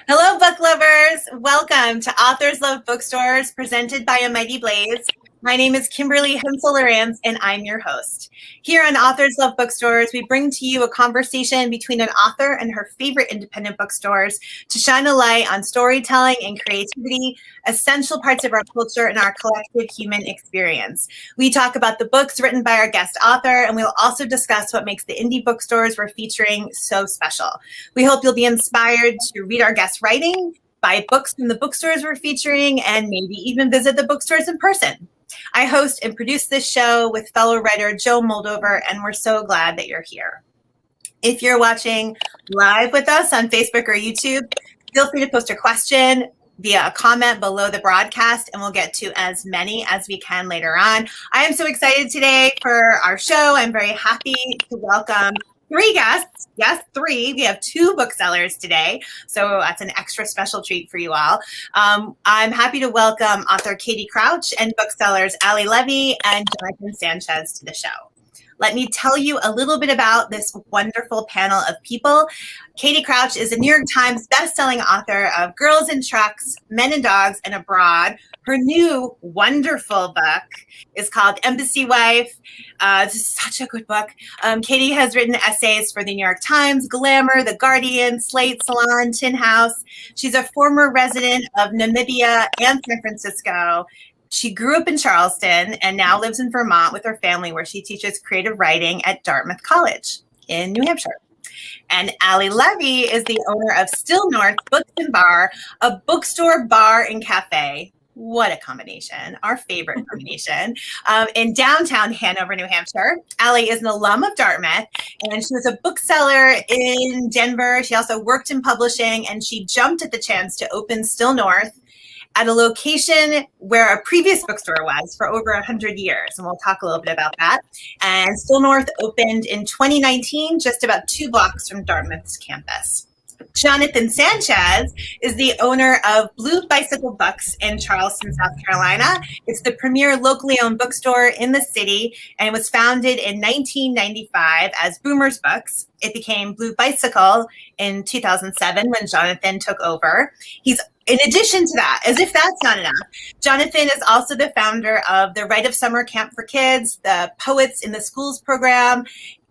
Hello, book lovers. Welcome to Authors Love Bookstores, presented by A Mighty Blaze. My name is Kimberly Hensle Lowrance, and I'm your host. Here on Authors Love Bookstores, we bring to you a conversation between an author and her favorite independent bookstores to shine a light on storytelling and creativity, essential parts of our culture and our collective human experience. We talk about the books written by our guest author, and we'll also discuss what makes the indie bookstores we're featuring so special. We hope you'll be inspired to read our guest writing, buy books from the bookstores we're featuring, and maybe even visit the bookstores in person. I host and produce this show with fellow writer Joe Moldover, and we're so glad that you're here. If you're watching live with us on Facebook or YouTube, feel free to post a question via a comment below the broadcast, and we'll get to as many as we can later on. I am so excited today for our show. I'm very happy to welcome three guests. Yes, three. We have two booksellers today, so that's an extra special treat for you all. I'm happy to welcome author Katie Crouch and booksellers Ali Levy and Jonathan Sanchez to the show. Let me tell you a little bit about this wonderful panel of people. Katie Crouch is a New York Times bestselling author of Girls in Trucks, Men and Dogs, and Abroad. Her new wonderful book is called Embassy Wife. This is such a good book. Katie has written essays for the New York Times, Glamour, The Guardian, Slate, Salon, Tin House. She's a former resident of Namibia and San Francisco. She grew up in Charleston and now lives in Vermont with her family, where she teaches creative writing at Dartmouth College in New Hampshire. And Ali Levy is the owner of Still North Books and Bar, a bookstore, bar, and cafe. What a combination, our favorite combination, in downtown Hanover, New Hampshire. Ali is an alum of Dartmouth, and she was a bookseller in Denver. She also worked in publishing, and she jumped at the chance to open Still North at a location where a previous bookstore was for over 100 years. And we'll talk a little bit about that. And Still North opened in 2019, just about 2 blocks from Dartmouth's campus. Jonathan Sanchez is the owner of Blue Bicycle Books in Charleston, South Carolina. It's the premier locally owned bookstore in the city, and it was founded in 1995 as Boomer's Books. It became Blue Bicycle in 2007 when Jonathan took over. In addition to that, as if that's not enough, Jonathan is also the founder of the Rite of Summer Camp for Kids, the Poets in the Schools program,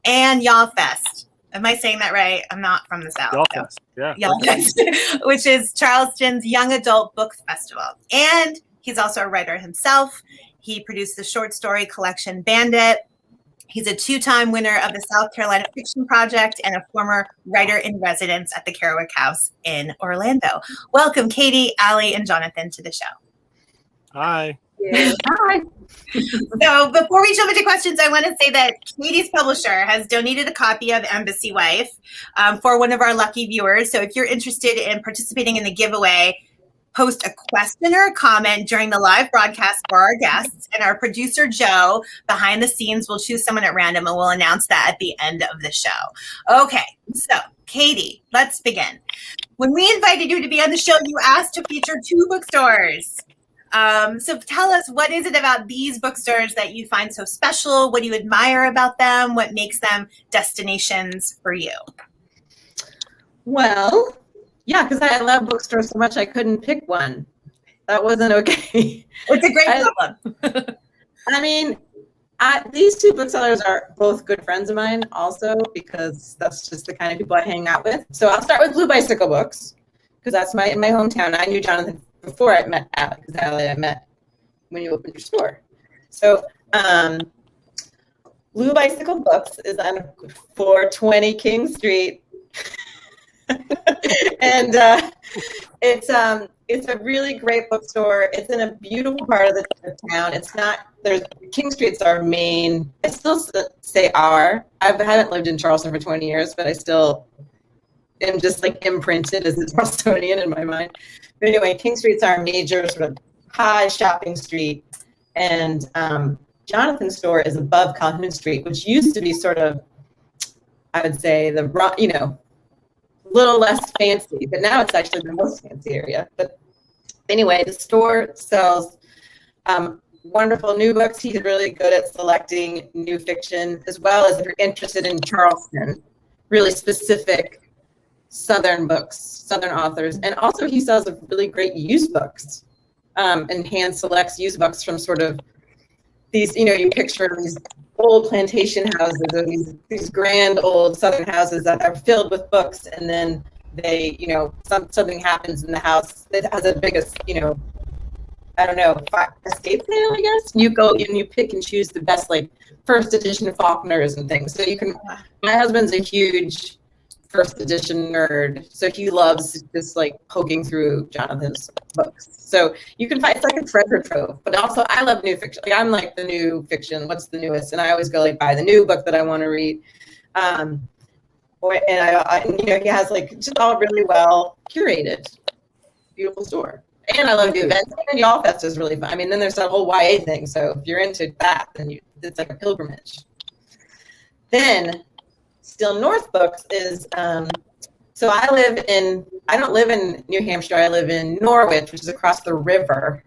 and Y'all Fest. Am I saying that right? I'm not from the South. Y'all Fest, yeah. Y'all Fest, which is Charleston's young adult book festival. And he's also a writer himself. He produced the short story collection Bandit. He's a 2-time winner of the South Carolina Fiction Project and a former writer in residence at the Kerouac House in Orlando. Welcome, Katie, Ali, and Jonathan to the show. Hi. Yeah. Hi. So before we jump into questions, I want to say that Katie's publisher has donated a copy of Embassy Wife for one of our lucky viewers. So if you're interested in participating in the giveaway, post a question or a comment during the live broadcast for our guests, and our producer, Joe, behind the scenes, will choose someone at random, and we'll announce that at the end of the show. Okay, so Katie, let's begin. When we invited you to be on the show, you asked to feature 2 bookstores. So tell us, what is it about these bookstores that you find so special? What do you admire about them? What makes them destinations for you? Well, yeah, because I love bookstores so much I couldn't pick one. That wasn't okay. It's a great problem. I mean, these 2 booksellers are both good friends of mine also, because that's just the kind of people I hang out with. So I'll start with Blue Bicycle Books, because that's my hometown. I knew Jonathan before I met Ali, because Ali I met when you opened your store. So Blue Bicycle Books is on 420 King Street. And it's a really great bookstore. It's in a beautiful part of the town. It's not, King Street's our main, I still say I haven't lived in Charleston for 20 years, but I still am just like imprinted as a Charlestonian in my mind. But anyway, King Street's our major sort of high shopping street. And Jonathan's store is above Calhoun Street, which used to be sort of, I would say, little less fancy, but now it's actually the most fancy area. But anyway, the store sells wonderful new books. He's really good at selecting new fiction, as well as if you're interested in Charleston, really specific Southern books, Southern authors. And also he sells really great used books, and hand selects used books from sort of these, you picture these old plantation houses, or these grand old Southern houses that are filled with books, and then they, something happens in the house that has a biggest, I don't know, escape sale, I guess. You go and you pick and choose the best, like, first edition Faulkners and things. So my husband's a huge first edition nerd, so he loves just like poking through Jonathan's books. So you can find, it's like a treasure trove. But also, I love new fiction. Like, I'm like the new fiction. What's the newest? And I always go buy the new book that I want to read. He has just all really well curated, beautiful store. And I love the events. And Y'all Fest is really fun. I mean, then there's that whole YA thing. So if you're into that, then it's like a pilgrimage. Then Still North Books is, so I don't live in New Hampshire, I live in Norwich, which is across the river,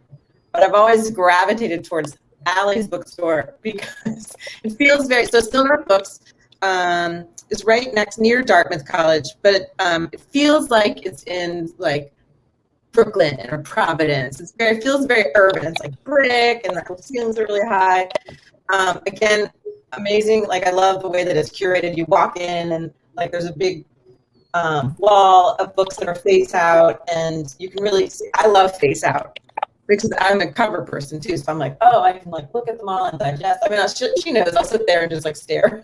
but I've always gravitated towards Allie's bookstore because it feels so Still North Books is right near Dartmouth College, but it feels like it's in Brooklyn or Providence. It feels very urban. It's like brick and the ceilings are really high. Again, amazing. I love the way that it's curated. You walk in and there's a big wall of books that are face out, and you can really see. I love face out because I'm a cover person too. So I'm I can look at them all and digest. I mean, she knows. I'll sit there and just stare.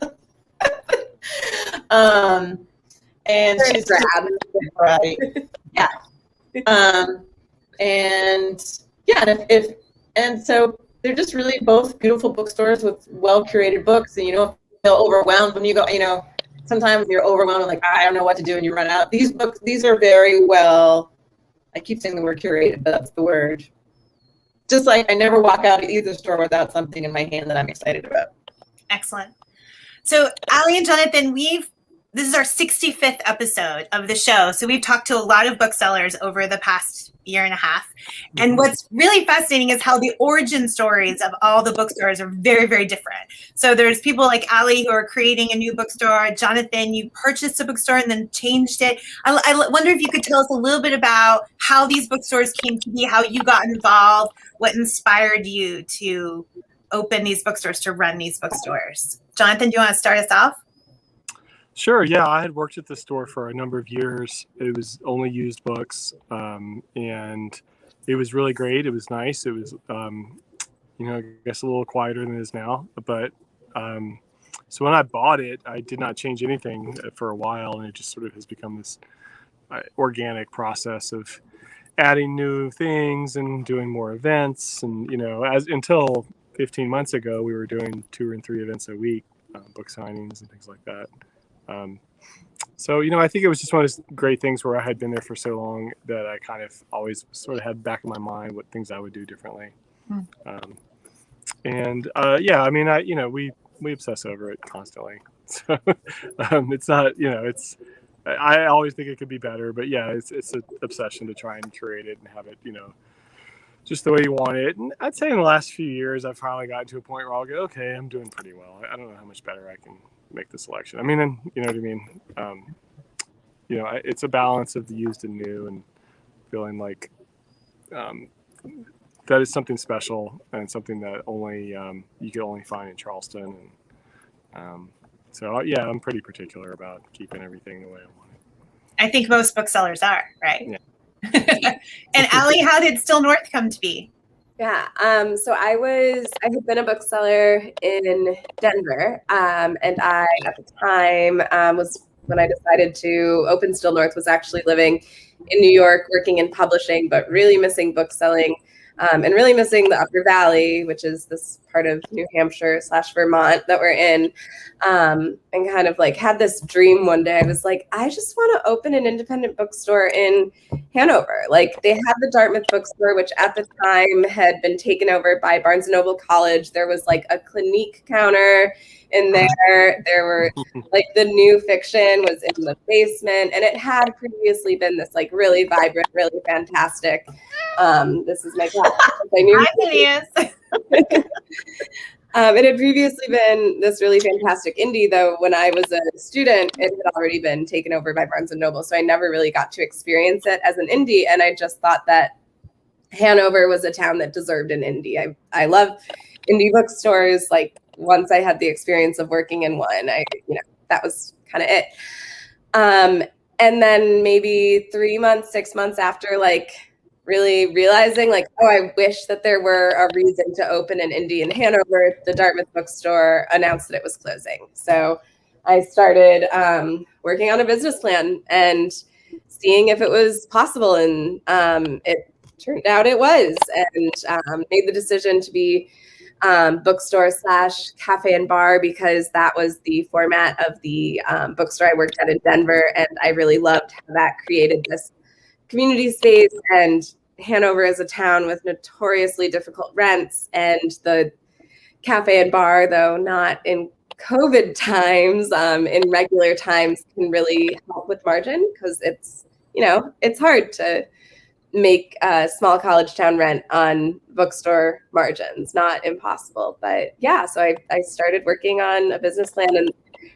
And she's right. Yeah. And so they're just really both beautiful bookstores with well-curated books, and you don't feel overwhelmed when you go, sometimes you're overwhelmed and I don't know what to do and you run out. These are very well, I keep saying the word curated, but that's the word. Just I never walk out of either store without something in my hand that I'm excited about. Excellent. So Allie and Jonathan, this is our 65th episode of the show. So we've talked to a lot of booksellers over the past year and a half. And what's really fascinating is how the origin stories of all the bookstores are very, very different. So there's people like Allie who are creating a new bookstore. Jonathan, you purchased a bookstore and then changed it. I wonder if you could tell us a little bit about how these bookstores came to be, how you got involved, what inspired you to open these bookstores, to run these bookstores. Jonathan, do you want to start us off? Sure. Yeah, I had worked at the store for a number of years. It was only used books, and it was really great. It was nice. It was, I guess a little quieter than it is now. But so when I bought it, I did not change anything for a while, and it just sort of has become this organic process of adding new things and doing more events. And until 15 months ago, we were doing 2 and 3 events a week, book signings and things like that. So, I think it was just one of those great things where I had been there for so long that I kind of always sort of had back in my mind what things I would do differently. We obsess over it constantly. So it's not, I always think it could be better, but yeah, it's an obsession to try and curate it and have it, just the way you want it. And I'd say in the last few years, I've finally gotten to a point where I'll go, okay, I'm doing pretty well. I don't know how much better I can make the selection. I mean, and you know what I mean? It's a balance of the used and new, and feeling like that is something special and something that only you could only find in Charleston. And I'm pretty particular about keeping everything the way I want it. I think most booksellers are, right? Yeah. And Allie, how did Still North come to be? Yeah. So I had been a bookseller in Denver. And I, at the time, was when I decided to open Still North, was actually living in New York, working in publishing, but really missing bookselling, and really missing the Upper Valley, which is this part of New Hampshire / Vermont that we're in. And kind of had this dream one day. I was like, I just want to open an independent bookstore in Hanover. They had the Dartmouth Bookstore, which at the time had been taken over by Barnes & Noble College. There was a Clinique counter in there. There were the new fiction was in the basement, and it had previously been this really vibrant, really fantastic This is my cat. I knew Hi, Phineas. it had previously been this really fantastic indie, though when I was a student, it had already been taken over by Barnes & Noble. So I never really got to experience it as an indie. And I just thought that Hanover was a town that deserved an indie. I love indie bookstores. Like once I had the experience of working in one, that was kind of it. And then maybe 3 months, 6 months after, like really realizing like, oh, I wish that there were a reason to open an indie in Hanover, the Dartmouth bookstore announced that it was closing. So I started working on a business plan and seeing if it was possible. And it turned out it was, and made the decision to be bookstore / cafe and bar because that was the format of the bookstore I worked at in Denver. And I really loved how that created this community space. And Hanover is a town with notoriously difficult rents, and the cafe and bar, though not in COVID times, in regular times, can really help with margin because it's hard to make a small college town rent on bookstore margins. Not impossible, but yeah. So I started working on a business plan and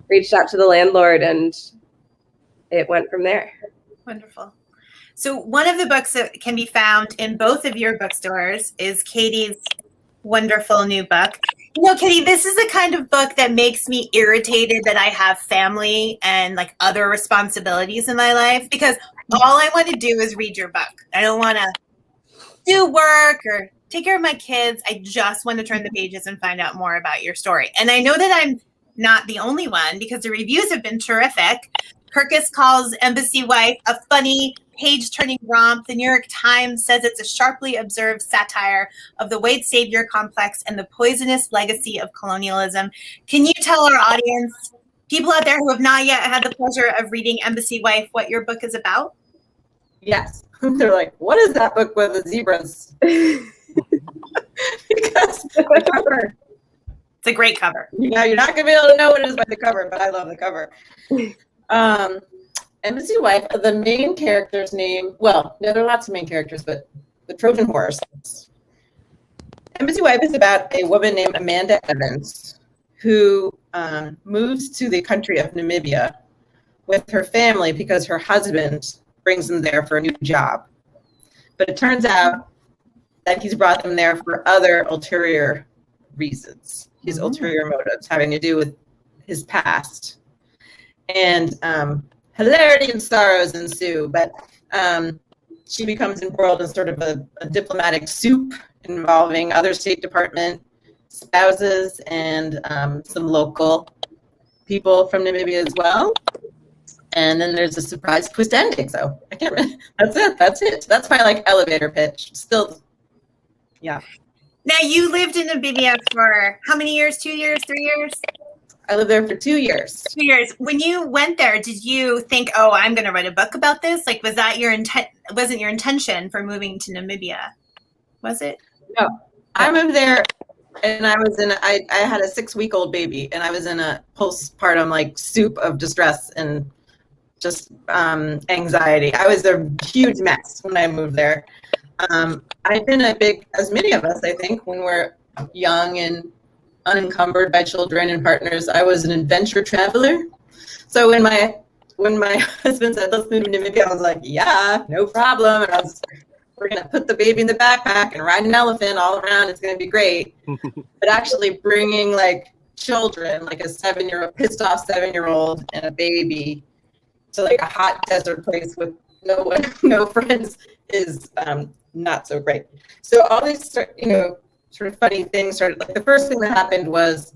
reached out to the landlord, and it went from there. Wonderful. So one of the books that can be found in both of your bookstores is Katie's wonderful new book. Katie, this is the kind of book that makes me irritated that I have family and like other responsibilities in my life, because all I want to do is read your book. I don't want to do work or take care of my kids. I just want to turn the pages and find out more about your story. And I know that I'm not the only one because the reviews have been terrific. Kirkus calls Embassy Wife a funny, page-turning romp. The New York Times says it's a sharply observed satire of the white savior complex and the poisonous legacy of colonialism. Can you tell our audience, people out there who have not yet had the pleasure of reading Embassy Wife, what your book is about? Yes. They're like, what is that book with the zebras? Because the cover. It's a great cover. You're not going to be able to know what it is by the cover, but I love the cover. Embassy Wife, the main character's name, well, no, there are lots of main characters, but the Trojan horse. Embassy Wife is about a woman named Amanda Evans who moves to the country of Namibia with her family because her husband brings them there for a new job. But it turns out that he's brought them there for other ulterior reasons, his ulterior motives having to do with his past. And hilarity and sorrows ensue, but she becomes embroiled in sort of a diplomatic soup involving other State Department spouses and some local people from Namibia as well. And then there's a surprise twist ending. So I can't really, that's it. That's my elevator pitch. Still, yeah. Now you lived in Namibia for how many years? 2 years, 3 years? I lived there for 2 years. 2 years. When you went there, did you think, oh, I'm going to write a book about this? Like, was that your intent? Wasn't your intention for moving to Namibia? Was it? No, I moved there and I was I had a 6-week-old baby and I was in a postpartum soup of distress and just anxiety. I was a huge mess when I moved there. I've been as many of us, I think, when we're young and unencumbered by children and partners, I was an adventure traveler. So when my husband said, let's move to Namibia, I was like, yeah, no problem. And we're going to put the baby in the backpack and ride an elephant all around. It's going to be great. But actually bringing children, a pissed off 7-year-old and a baby to a hot desert place with no friends is not so great. So all these, sort of funny things started. The first thing that happened was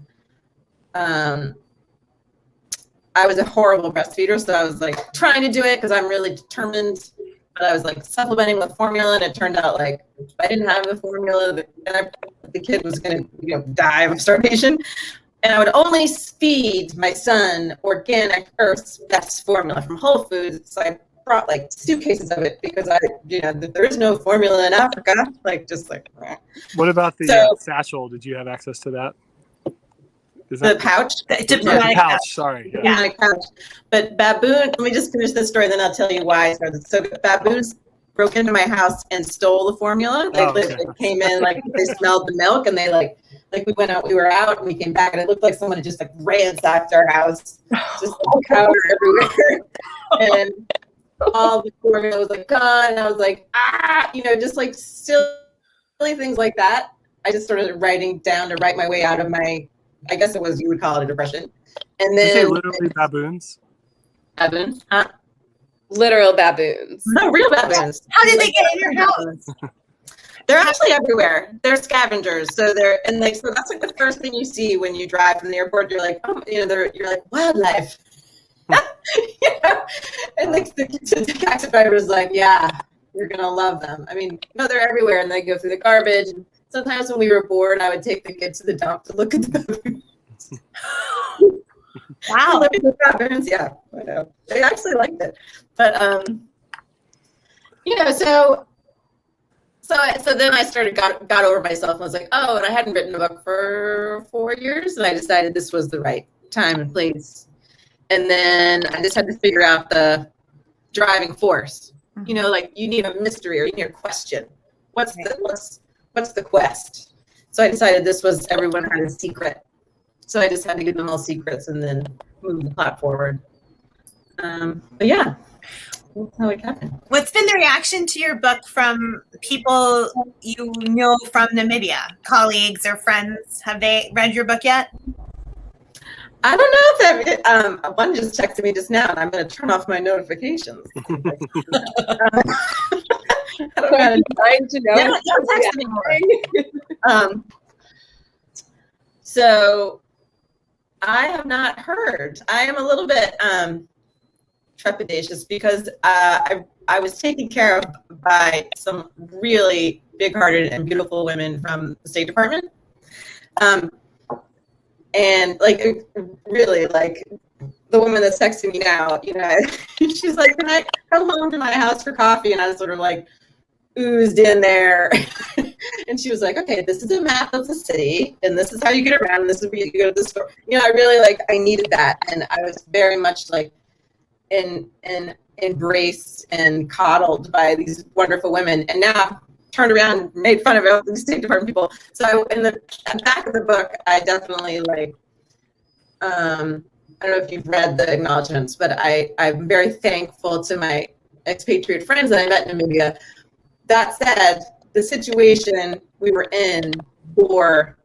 I was a horrible breastfeeder, so I was trying to do it because I'm really determined, but I was supplementing with formula, and it turned out if I didn't have the formula, the kid was going to die of starvation. And I would only feed my son organic Earth's formula from Whole Foods. So I brought suitcases of it because there is no formula in Africa. What about the satchel? Did you have access to that? The pouch? The pouch, sorry. Yeah. Pouch. But baboon, let me just finish this story, then I'll tell you why I started. So baboons broke into my house and stole the formula. They came in, like they smelled the milk, and they like we were out, and we came back, and it looked like someone had just like ransacked our house, just like powder everywhere, and all the formula was like gone. And I was like, just like silly things like that. I just started writing down to write my way out of my, I guess you would call it a depression. And then did you say literally baboons? Baboons? Huh? Literal baboons. No, real baboons. How did they get in your house? They're actually everywhere. They're scavengers. So so that's like the first thing you see when you drive from the airport. You're like, you're like wildlife. And like the taxi driver is like, yeah, you're gonna love them. I mean, they're everywhere, and they go through the garbage. And sometimes when we were bored, I would take the kids to the dump to look at the baboons. Wow. Look at the baboons. Yeah, I know. They actually liked it, but So then I got over myself and was like, oh, and I hadn't written a book for 4 years, and I decided this was the right time and place. And then I just had to figure out the driving force. Like you need a mystery or you need a question. What's the quest? So I decided this was everyone had a secret. So I just had to give them all secrets and then move the plot forward. But yeah. That's how it happened. What's been the reaction to your book from people you know from Namibia, colleagues or friends? Have they read your book yet? I don't know if one just texted me just now, and I'm going to turn off my notifications. I don't know how to know. Yeah, don't text anymore. So I have not heard. I am a little bit trepidatious because I was taken care of by some really big-hearted and beautiful women from the State Department. And like really, like the woman that's texting me now, she's like, "Can I come home to my house for coffee?" And I was sort of like oozed in there. And she was like, "Okay, this is a map of the city, and this is how you get around, and this is where you go to the store." I really I needed that, and I was very much like embraced and coddled by these wonderful women, and now turned around and made fun of all these State Department people. So in the back of the book, I definitely I don't know if you've read the acknowledgements, but I'm very thankful to my expatriate friends that I met in Namibia. That said, the situation we were in for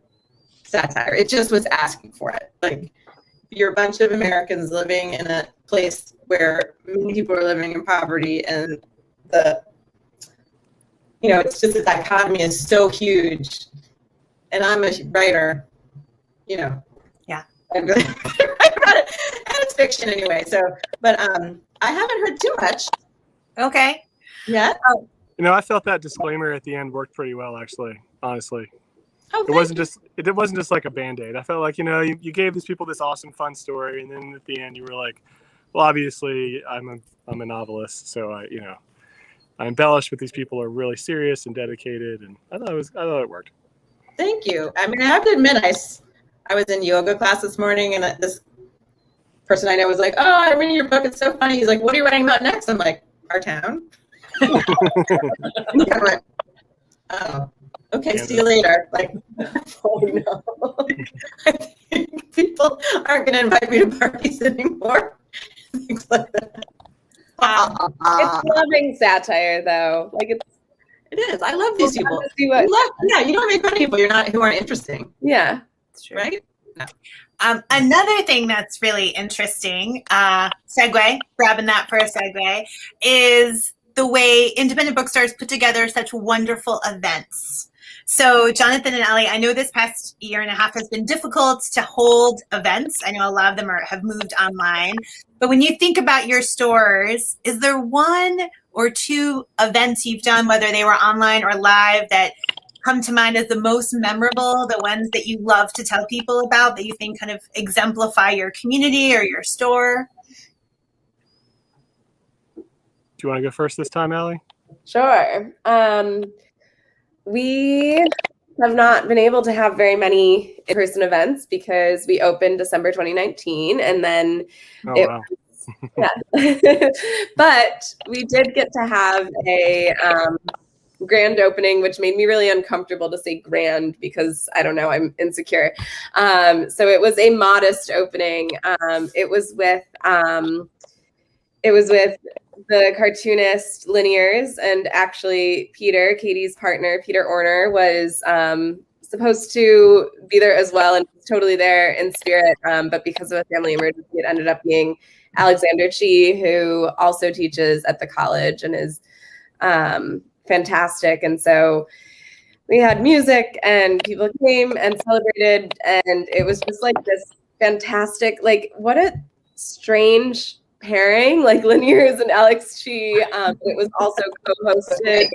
satire, it just was asking for it. Like, you're a bunch of Americans living in a place where many people are living in poverty, and it's just the dichotomy is so huge. And I'm a writer, Yeah. I really write about it, and it's fiction anyway. So, but I haven't heard too much. Okay. Yet. I felt that disclaimer at the end worked pretty well, actually. Honestly, it wasn't just like a Band-Aid. I felt like you gave these people this awesome, fun story, and then at the end you were like, well, obviously I'm a novelist, so I embellished with these people are really serious and dedicated, and I thought it worked. Thank you. I mean, I have to admit, I was in yoga class this morning, and this person I know was like, "Oh, I'm reading your book. It's so funny." He's like, "What are you writing about next?" I'm like, "Our town." And I'm like, "Oh, okay. See you later." Like, oh no, I think people aren't going to invite me to parties anymore. Things like that. It's loving satire, though. It is. I love these people. You don't make fun of people who aren't interesting. Yeah. Right? No. Another thing that's really interesting, segue, grabbing that for a segue, is the way independent bookstores put together such wonderful events. So Jonathan and Allie, I know this past year and a half has been difficult to hold events. I know a lot of them have moved online. But when you think about your stores, is there one or two events you've done, whether they were online or live, that come to mind as the most memorable, the ones that you love to tell people about, that you think kind of exemplify your community or your store? Do you want to go first this time, Allie? Sure. We have not been able to have very many in-person events because we opened December 2019, and then Yeah. But we did get to have a grand opening, which made me really uncomfortable to say grand because I don't know, I'm insecure. So it was a modest opening. It was with the cartoonist Linears, and actually Peter, Katie's partner, Peter Orner, was supposed to be there as well and was totally there in spirit. But because of a family emergency, it ended up being Alexander Chi, who also teaches at the college and is fantastic. And so we had music and people came and celebrated, and it was just like this fantastic, like what a strange pairing, like Linears and Alex Chi. It was also co-hosted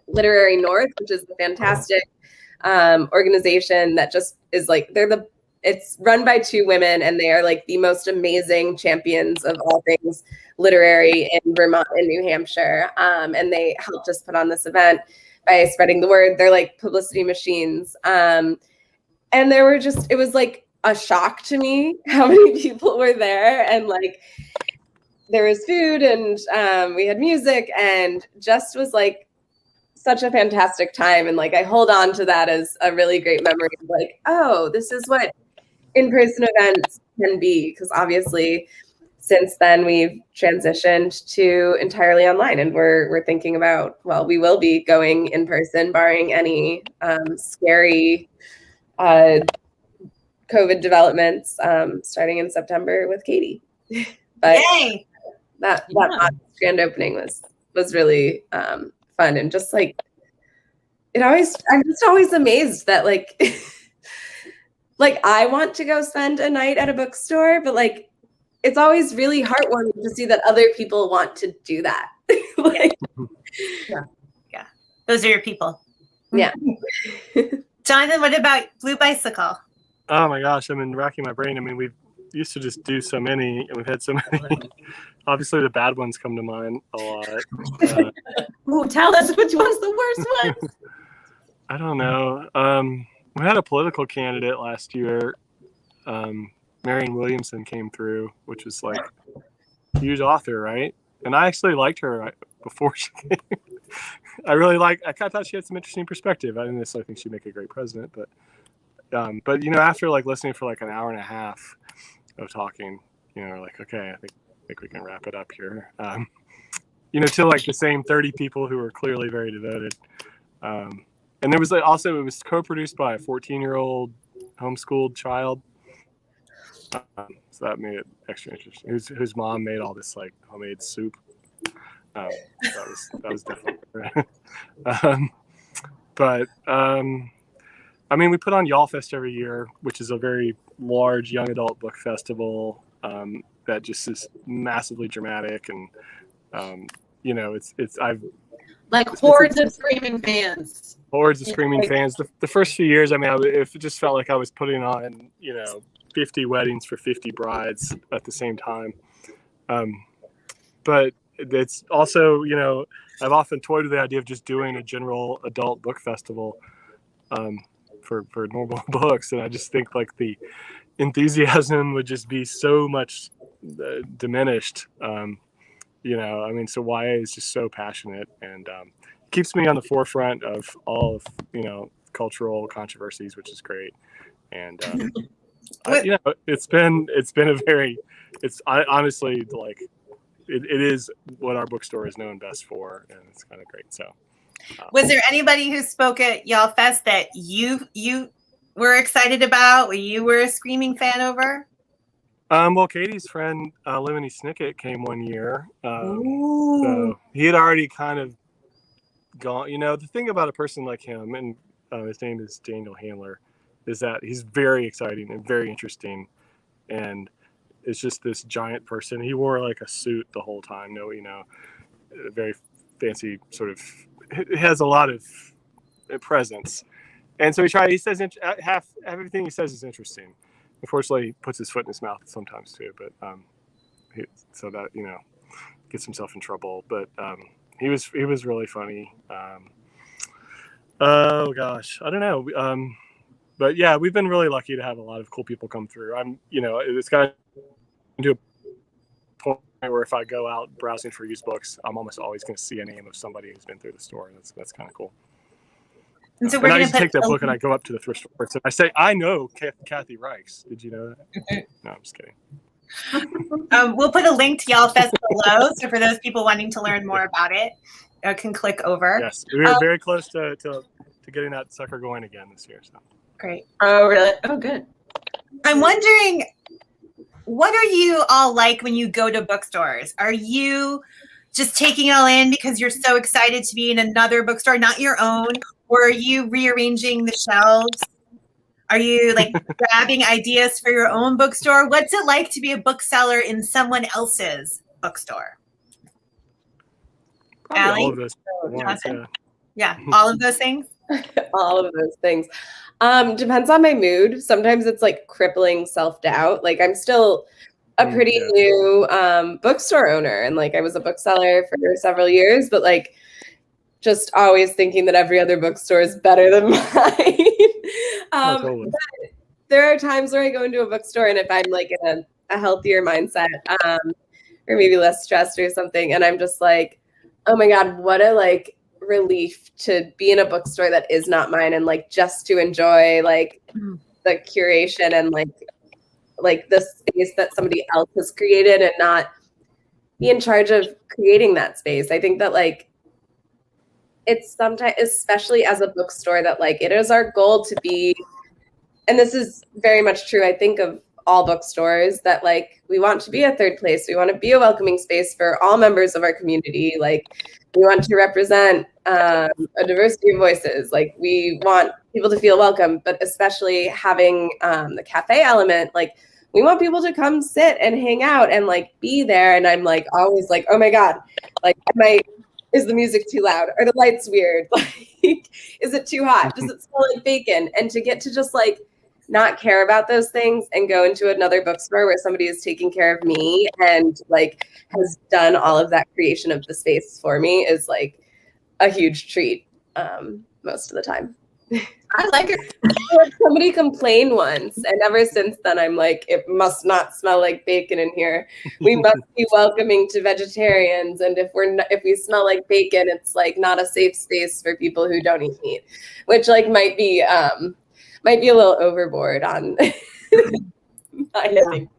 Literary North, which is a fantastic organization that just is like it's run by two women, and they are like the most amazing champions of all things literary in Vermont and New Hampshire. And they helped us put on this event by spreading the word. They're like publicity machines. And it was like a shock to me how many people were there, and like there was food and we had music, and just was like such a fantastic time. And like I hold on to that as a really great memory of like, oh, this is what in-person events can be, because obviously since then we've transitioned to entirely online, and we're thinking about, well, we will be going in person barring any scary COVID developments starting in September with Katie. But Yay! that grand opening was really fun, and just like I'm just always amazed that like like I want to go spend a night at a bookstore, but like it's always really heartwarming to see that other people want to do that. Like, yeah, those are your people. Yeah. Jonathan, what about Blue Bicycle? Oh my gosh, I've been racking my brain. I mean, we've used to just do so many, and we've had so many. Obviously, the bad ones come to mind a lot. Ooh, tell us which one's the worst one. I don't know. We had a political candidate last year. Marion Williamson came through, which was like a huge author, right? And I actually liked her before she came. I thought she had some interesting perspective. I didn't necessarily think she'd make a great president, but you know, after like listening for like an hour and a half of talking, you know, like, okay, I think we can wrap it up here. You know, to like the same 30 people who were clearly very devoted. And there was like, also, it was co-produced by a 14-year-old homeschooled child. So that made it extra interesting. Whose mom made all this like homemade soup. That was definitely. I mean, we put on Y'all Fest every year, which is a very large young adult book festival that just is massively dramatic, and you know, I've like hordes of screaming fans. Hordes of screaming fans. The first few years, I mean, it just felt like I was putting on, you know, 50 weddings for 50 brides at the same time. But it's also, you know, I've often toyed with the idea of just doing a general adult book festival for normal books. And I just think like the enthusiasm would just be so much diminished. You know, I mean, so YA is just so passionate, and keeps me on the forefront of all of, you know, cultural controversies, which is great. And you know, it's been honestly like it is what our bookstore is known best for, and it's kind of great. So was there anybody who spoke at Y'all Fest that you were excited about, or you were a screaming fan over? Well, Katie's friend Lemony Snicket came one year, so he had already kind of gone. You know, the thing about a person like him, and his name is Daniel Handler, is that he's very exciting and very interesting, and it's just this giant person. He wore like a suit the whole time. No, you know, very fancy sort of. It has a lot of presence, and so he says half everything he says is interesting. Unfortunately, he puts his foot in his mouth sometimes too, but so that, you know, gets himself in trouble. But he was really funny. Oh gosh, I don't know. But yeah, we've been really lucky to have a lot of cool people come through. You know, it's kind of to a point where if I go out browsing for used books, I'm almost always going to see a name of somebody who's been through the store. That's kind of cool. And so and I used to take that book and I go up to the thrift store and I say, I know Kathy Reichs. Did you know that? No, I'm just kidding. We'll put a link to Y'all Fest below, so for those people wanting to learn more about it, can click over. Yes, we are very close to getting that sucker going again this year. So great. Oh, really? Oh, good. I'm wondering, what are you all like when you go to bookstores? Are you just taking it all in because you're so excited to be in another bookstore, not your own, or are you rearranging the shelves? Are you like grabbing ideas for your own bookstore? What's it like to be a bookseller in someone else's bookstore? probably all of those. Yeah, all of those things. All of those things. Depends on my mood. Sometimes it's like crippling self-doubt. Like I'm still a pretty new bookstore owner, and like I was a bookseller for several years, but like just always thinking that every other bookstore is better than mine. Totally. But there are times where I go into a bookstore and if I'm like in a healthier mindset, or maybe less stressed or something, and I'm just like, oh my God, what a like relief to be in a bookstore that is not mine, and like just to enjoy like the curation and like the space that somebody else has created and not be in charge of creating that space. I think that like it's sometimes, especially as a bookstore, that like it is our goal to be, and this is very much true, I think, of all bookstores, that like we want to be a third place. We want to be a welcoming space for all members of our community. Like we want to represent a diversity of voices. Like we want people to feel welcome, but especially having the cafe element, like we want people to come sit and hang out and like be there. And I'm like always like, oh my God, like is the music too loud? Are the lights weird? Like, is it too hot? Does it smell like bacon? And to get to just like not care about those things and go into another bookstore where somebody is taking care of me and like has done all of that creation of the space for me is like a huge treat most of the time. I like it. Somebody complained once, and ever since then, I'm like, it must not smell like bacon in here. We must be welcoming to vegetarians, and if we smell like bacon, it's like not a safe space for people who don't eat meat, which like might be a little overboard on my thing.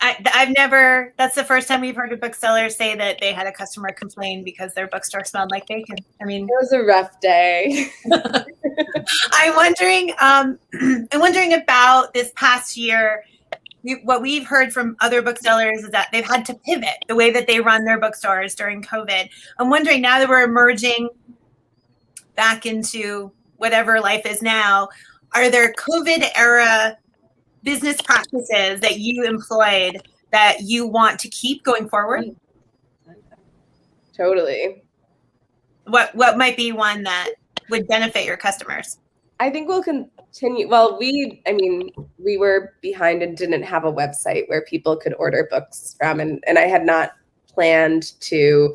I've never, that's the first time we've heard a bookseller say that they had a customer complain because their bookstore smelled like bacon. I mean, it was a rough day. I'm wondering about this past year. What we've heard from other booksellers is that they've had to pivot the way that they run their bookstores during COVID. I'm wondering, now that we're emerging back into whatever life is now, are there COVID era business practices that you employed that you want to keep going forward? Totally. What might be one that would benefit your customers? I think we'll continue. Well, we were behind and didn't have a website where people could order books from. And I had not planned to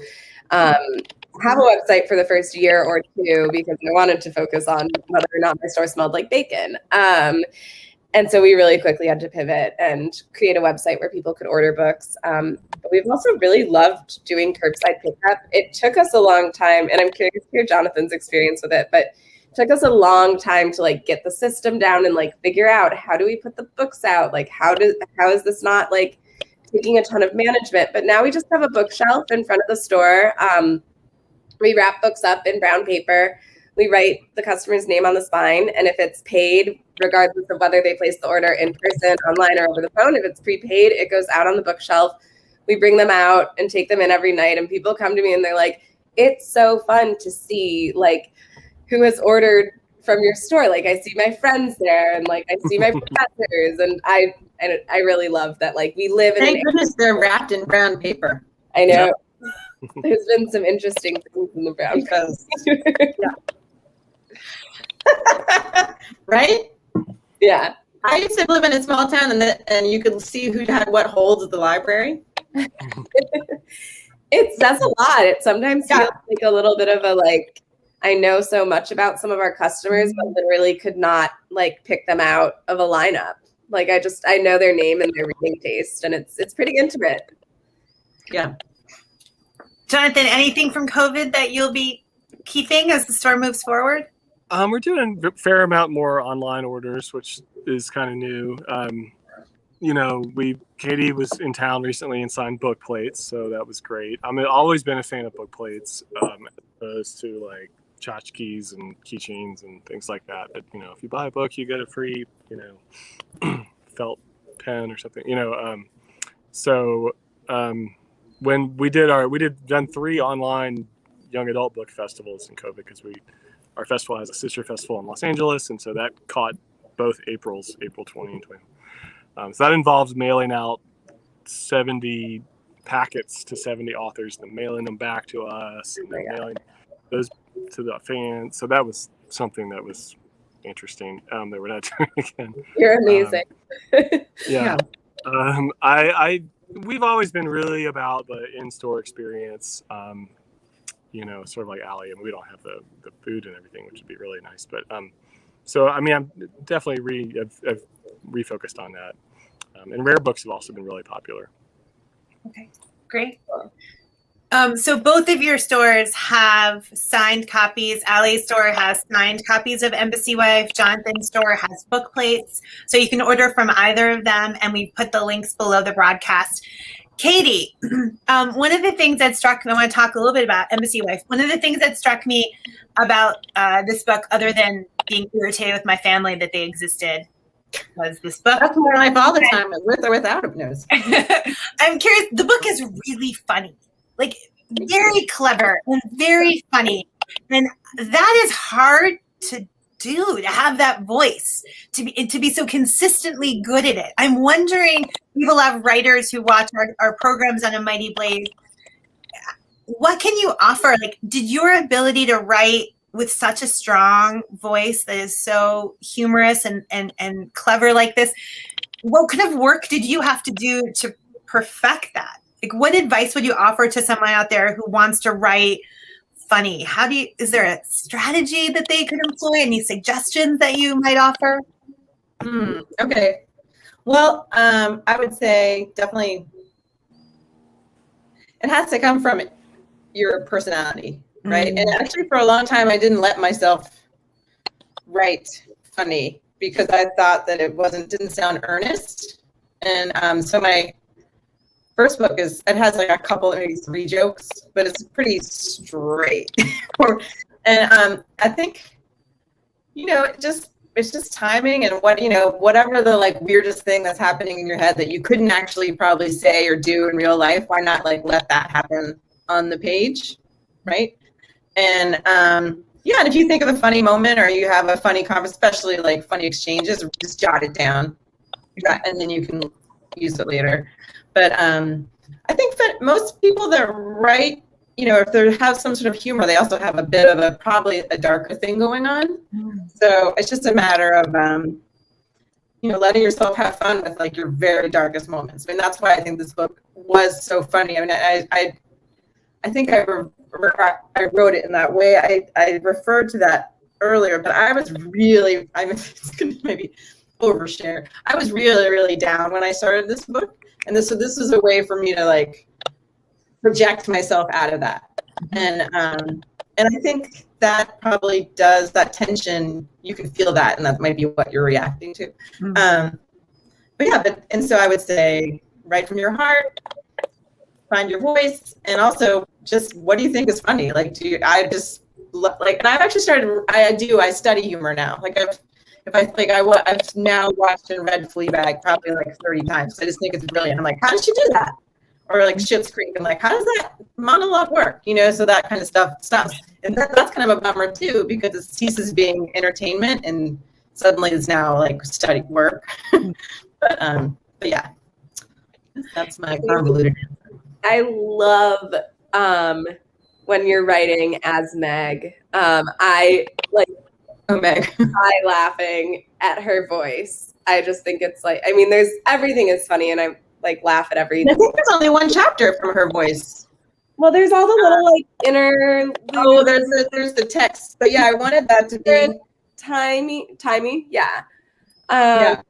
have a website for the first year or two because I wanted to focus on whether or not my store smelled like bacon. And so we really quickly had to pivot and create a website where people could order books. But we've also really loved doing curbside pickup. It took us a long time, and I'm curious to hear Jonathan's experience with it, but it took us a long time to like get the system down and like figure out, how do we put the books out? Like how is this not like taking a ton of management? But now we just have a bookshelf in front of the store. We wrap books up in brown paper. We write the customer's name on the spine, and if it's paid, regardless of whether they place the order in person, online, or over the phone, if it's prepaid, it goes out on the bookshelf. We bring them out and take them in every night, and people come to me and they're like, it's so fun to see like who has ordered from your store. Like I see my friends there, and like I see my professors, and I really love that. Like we live in. Thank goodness they're wrapped in brown paper. I know. There's been some interesting things in the brown paper. Right? Yeah. I used to live in a small town, and you could see who had what holds at the library. It says a lot. It sometimes feels like a little bit of a like, I know so much about some of our customers, but literally could not like pick them out of a lineup. Like I know their name and their reading taste, and it's pretty intimate. Yeah. Jonathan, anything from COVID that you'll be keeping as the store moves forward? We're doing a fair amount more online orders, which is kind of new. Katie was in town recently and signed book plates, so that was great. I've always been a fan of book plates, as opposed to like tchotchkes and keychains and things like that. But if you buy a book, you get a free, felt pen or something. When we done 3 online young adult book festivals in COVID, because our festival has a sister festival in Los Angeles, and so that caught both April 20 and 20. So that involves mailing out 70 packets to 70 authors, and mailing them back to us, and then mailing those to the fans. So that was something that was interesting that we're not doing again. You're amazing. Yeah. We've always been really about the in-store experience. Sort of like Allie, and we don't have the food and everything, which would be really nice. But I'm definitely I've refocused on that. And rare books have also been really popular. Okay, great. So both of your stores have signed copies. Allie's store has signed copies of Embassy Wife. Jonathan's store has book plates. So you can order from either of them, and we put the links below the broadcast. Katie, one of the things that struck me, I want to talk a little bit about Embassy Wife. One of the things that struck me about this book, other than being irritated with my family that they existed, was this book. That's my life all the time, with or without hypnosis. I'm curious, the book is really funny, like very clever and very funny. And that is hard to do, to have that voice, to be so consistently good at it. I'm wondering, we have a lot of writers who watch our programs on A Mighty Blaze. What can you offer? Like, did your ability to write with such a strong voice that is so humorous and clever like this, what kind of work did you have to do to perfect that? Like, what advice would you offer to someone out there who wants to write funny? Is there a strategy that they could employ? Any suggestions that you might offer? Okay. Well, I would say definitely it has to come from your personality, right? And actually for a long time, I didn't let myself write funny because I thought that it didn't sound earnest. And so my first book it has like a couple, maybe 3 jokes, but it's pretty straight. And I think, it's just timing and whatever the like weirdest thing that's happening in your head that you couldn't actually probably say or do in real life, why not like let that happen on the page, right? And and if you think of a funny moment or you have a funny conversation, especially like funny exchanges, just jot it down, and then you can use it later. But I think that most people that write, if they have some sort of humor, they also have a bit of probably a darker thing going on. So it's just a matter of, letting yourself have fun with like your very darkest moments. I mean, that's why I think this book was so funny. I mean, I think I wrote it in that way. I referred to that earlier, but I was really, it's going to maybe overshare. I was really, really down when I started this book. And this was a way for me to like project myself out of that. And I think that probably does, that tension, you can feel that, and that might be what you're reacting to. And so I would say, write from your heart, find your voice, and also just, what do you think is funny? Like, and I've actually started, I study humor now. Like I've now watched and read Fleabag probably like 30 times. I just think it's brilliant. I'm like, how did she do that? Or like Schitt's Creek. I'm like, how does that monologue work? So that kind of stuff stops. And that's kind of a bummer too, because it ceases being entertainment and suddenly it's now like study work. but yeah, that's my convoluted answer. I love when you're writing as Meg. I like Meg. I laughing at her voice. I just think it's like, everything is funny, and I like laugh at everything. I think there's only one chapter from her voice. Well, there's all the little like inner. Oh, there's the text, but yeah, I wanted that to be timey. Yeah. Yeah.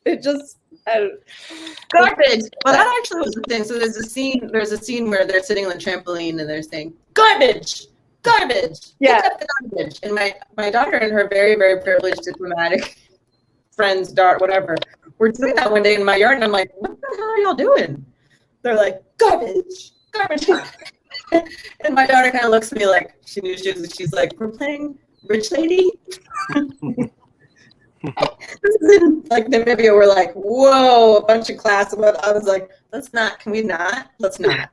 It just, I don't, Garbage. Well, that actually was the thing. So there's a scene where they're sitting on the trampoline and they're saying, garbage, garbage, Yeah. pick up the garbage. And my daughter and her very, very privileged diplomatic friends, whatever, were doing that one day in my yard. And I'm like, what the hell are y'all doing? They're like, garbage, garbage. And my daughter kind of looks at me like she knew she's like, we're playing Rich Lady? This is in like Namibia. We're like, whoa, a bunch of class. But I was like, let's not. Can we not? Let's not.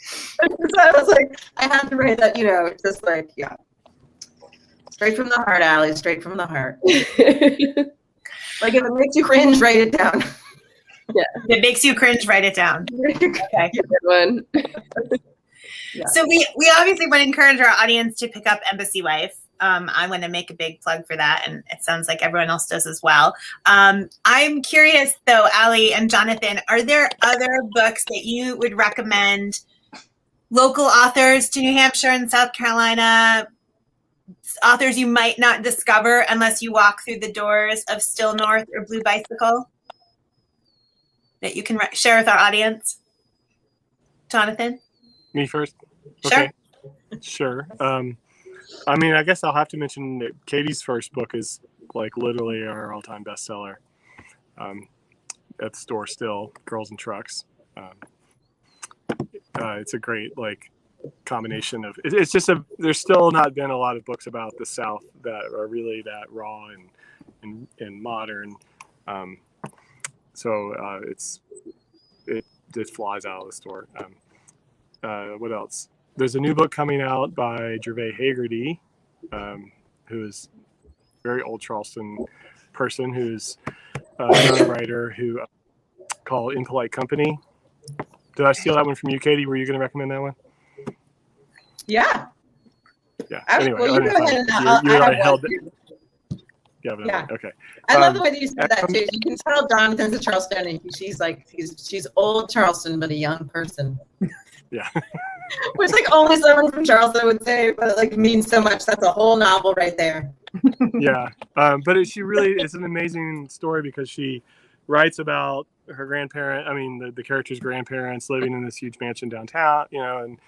So I was like, I have to write that. Just like, yeah, straight from the heart, Allie. Straight from the heart. Like if it makes you cringe, write it down. Yeah, if it makes you cringe, write it down. Okay, good one. Yeah. So we obviously want to encourage our audience to pick up Embassy Wife. I want to make a big plug for that, and it sounds like everyone else does as well. I'm curious, though, Allie and Jonathan, are there other books that you would recommend local authors to New Hampshire and South Carolina, authors you might not discover unless you walk through the doors of Still North or Blue Bicycle, that you can share with our audience? Jonathan? Me first? Sure. Okay. Sure. I mean, I guess I'll have to mention that Katie's first book is like literally our all-time bestseller at the store still, Girls and Trucks. It's a great like combination of, it's just there's still not been a lot of books about the South that are really that raw and modern. So it flies out of the store. What else? There's a new book coming out by Gervais Hagerty, who is a very old Charleston person who's a young writer who called Impolite Company. Did I steal that one from you, Katie? Were you going to recommend that one? Yeah. Yeah. Anyway, well, you go ahead and Yeah. Okay. I love the way that you said that too. You can tell Jonathan's a Charlestonian. She's old Charleston, but a young person. Yeah. Which like only someone from Charleston would say, but it like means so much. That's a whole novel right there. Yeah. But it's an amazing story because she writes about her the character's grandparents living in this huge mansion downtown, and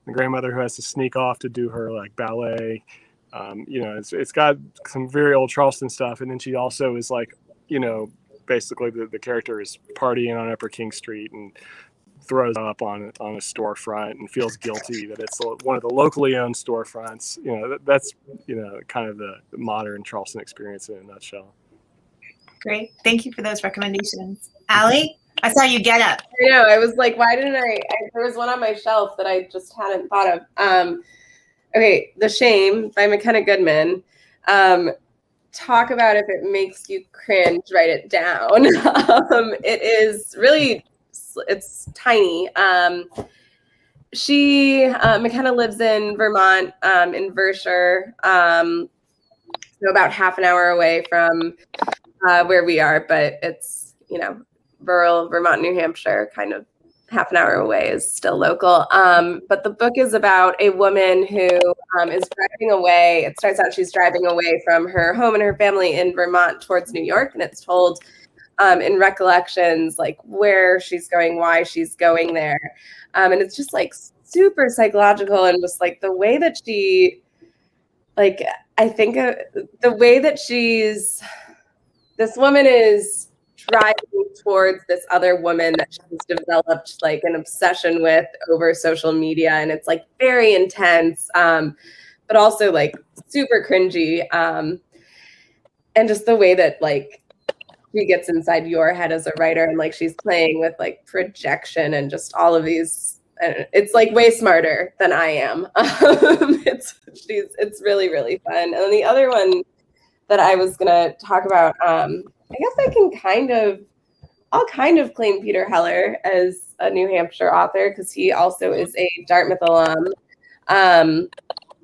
the grandmother who has to sneak off to do her like ballet. It's got some very old Charleston stuff. And then she also is like, basically the character is partying on Upper King Street and throws up on a storefront and feels guilty that it's one of the locally owned storefronts. That's kind of the modern Charleston experience in a nutshell. Great. Thank you for those recommendations. Allie, I saw you get up. I know. I was like, why didn't there was one on my shelf that I just hadn't thought of. Okay, The Shame by McKenna Goodman. Talk about if it makes you cringe, write it down. It is really, it's tiny. McKenna lives in Vermont, in Vershire, so about half an hour away from where we are, but it's, rural Vermont, New Hampshire, kind of half an hour away is still local. But the book is about a woman who is driving away. It starts out she's driving away from her home and her family in Vermont towards New York. And it's told in recollections, like where she's going, why she's going there. And it's just like super psychological and just like the way that she, like, I think the way that this woman is driving towards this other woman that she's developed like an obsession with over social media. And it's like very intense, but also like super cringy. And just the way that like she gets inside your head as a writer and like she's playing with like projection and just all of these, it's like way smarter than I am. It's really, really fun. And then the other one that I was gonna talk about, I guess I'll kind of claim Peter Heller as a New Hampshire author because he also is a Dartmouth alum.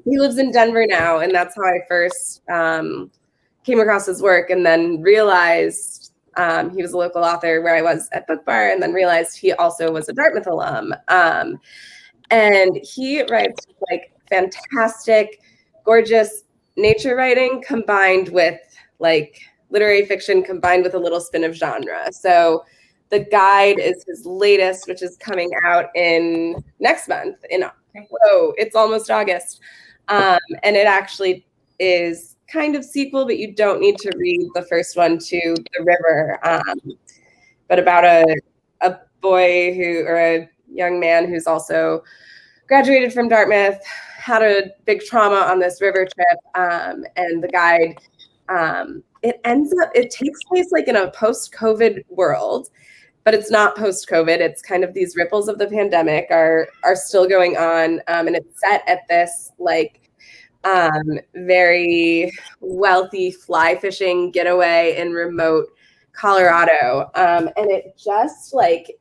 He lives in Denver now, and that's how I first came across his work and then realized he was a local author where I was at Book Bar, and then realized he also was a Dartmouth alum. And he writes like fantastic, gorgeous nature writing combined with like literary fiction combined with a little spin of genre. So The Guide is his latest, which is coming out in next month. It's almost August. And it actually is kind of sequel, but you don't need to read the first one to The River. But about a boy or a young man who's also graduated from Dartmouth, had a big trauma on this river trip, and The Guide, it takes place like in a post-COVID world, but it's not post-COVID. It's kind of these ripples of the pandemic are still going on, and it's set at this like very wealthy fly fishing getaway in remote Colorado, and it just like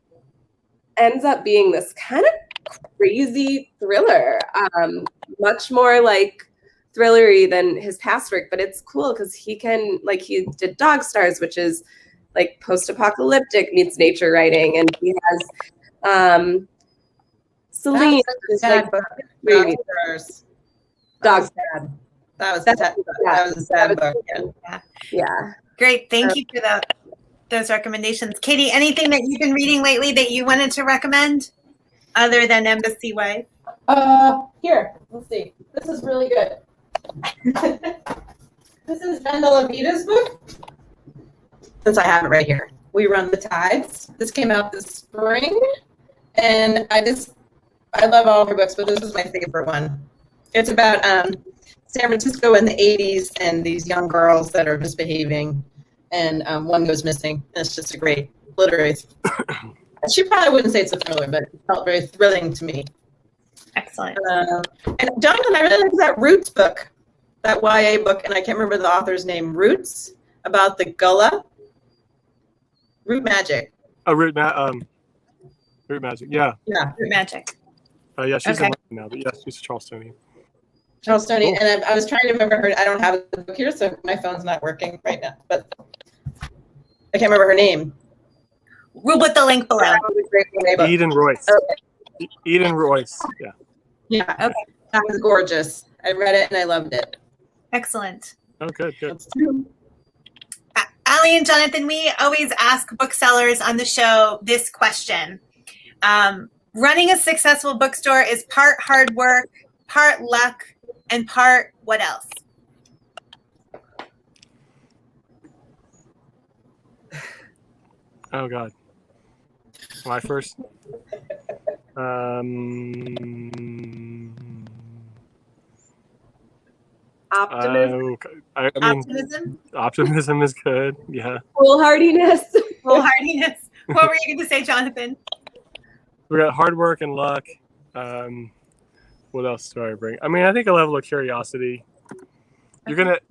ends up being this kind of crazy thriller, much more like thrillery than his past work, but it's cool because he did Dog Stars, which is like post-apocalyptic meets nature writing, and he has Celine. Dog Stars. That was a sad book. Yeah. Great. Thank you for those recommendations. Katie, anything that you've been reading lately that you wanted to recommend other than Embassy Wife? Here, let's see. This is really good. This is Vendela Vita's book. Since I have it right here. We Run the Tides. This came out this spring. And I love all of her books, but this is my favorite one. It's about San Francisco in the 80s and these young girls that are misbehaving, and one goes missing. And it's just a great literary. She probably wouldn't say it's a thriller, but it felt very thrilling to me. Excellent. And Jonathan, I really like that Roots book, that YA book, and I can't remember the author's name. Roots, about the Gullah. Root Magic. Oh, Root Magic. Yeah. Yeah. Root Magic. Yeah, she's Okay. in London now, but yes, she's a Charlestonian. Charleston, and I was trying to remember her. I don't have the book here, so my phone's not working right now. But I can't remember her name. We'll put the link below. Eden Royce. Okay. Eden Royce. Yeah. Yeah. Okay. That was gorgeous. I read it and I loved it. Excellent. Oh, good. Allie and Jonathan, we always ask booksellers on the show this question. Running a successful bookstore is part hard work, part luck, and part what else? Oh, God. My first. Optimism. I mean, Optimism? optimism is good. Yeah. Foolhardiness. Foolhardiness. What were you going to say, Jonathan? We got hard work and luck. What else do I bring? I mean, I think a level of curiosity.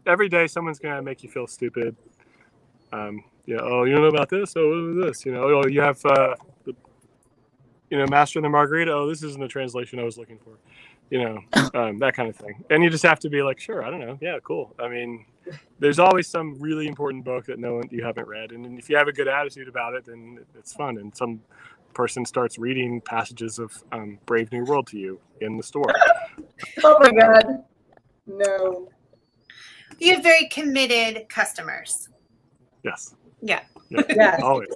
Every day someone's gonna make you feel stupid. Oh, you don't know about this? Oh, what is this? Oh, you have Master and the Margarita. Oh, this isn't the translation I was looking for. That kind of thing. And you just have to be like, sure, I don't know. Yeah, cool. I mean, there's always some really important book that you haven't read. And if you have a good attitude about it, then it's fun. And some person starts reading passages of Brave New World to you in the store. Oh my God. No. You have very committed customers. Yes. Yeah. Yes. Always.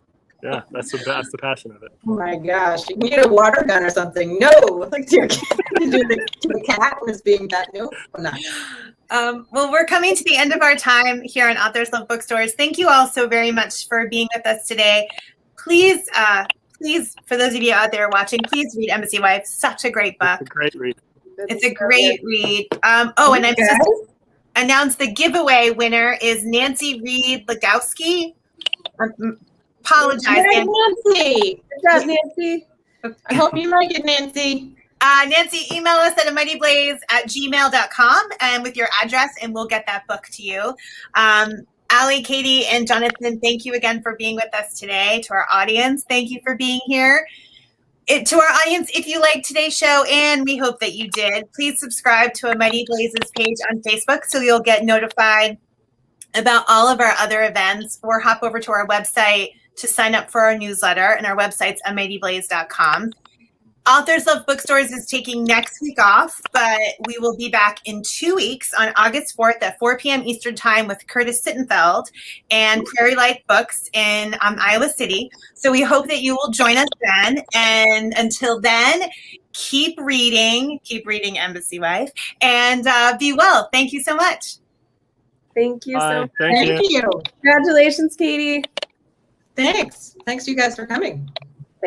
Yeah, that's the passion of it. Oh my gosh. You can get a water gun or something. No. Like to the cat was being that. No, I'm not. Well, we're coming to the end of our time here on Authors Love Bookstores. Thank you all so very much for being with us today. Please, for those of you out there watching, please read Embassy Wife. Such a great book. It's a great read. It's a great read. And I'm just announced the giveaway winner is Nancy Reed Legowski. Apologize, Nancy. Good job, Nancy. I hope you like it, Nancy. Nancy, email us at amightyblaze@gmail.com and with your address, and we'll get that book to you. Allie, Katie, and Jonathan, thank you again for being with us today. To our audience, thank you for being here. To our audience, if you liked today's show, and we hope that you did, please subscribe to A Mighty Blazes page on Facebook so you'll get notified about all of our other events, or hop over to our website to sign up for our newsletter, and our website's amightyblaze.com. Authors Love Bookstores is taking next week off, but we will be back in 2 weeks on August 4th at 4 p.m. Eastern Time with Curtis Sittenfeld and Prairie Light Books in Iowa City. So we hope that you will join us then. And until then, keep reading Embassy Wife, and be well. Thank you so much. Thank you so much. Thank you. Thank you. Congratulations, Katie. Thanks. Thanks to you guys for coming.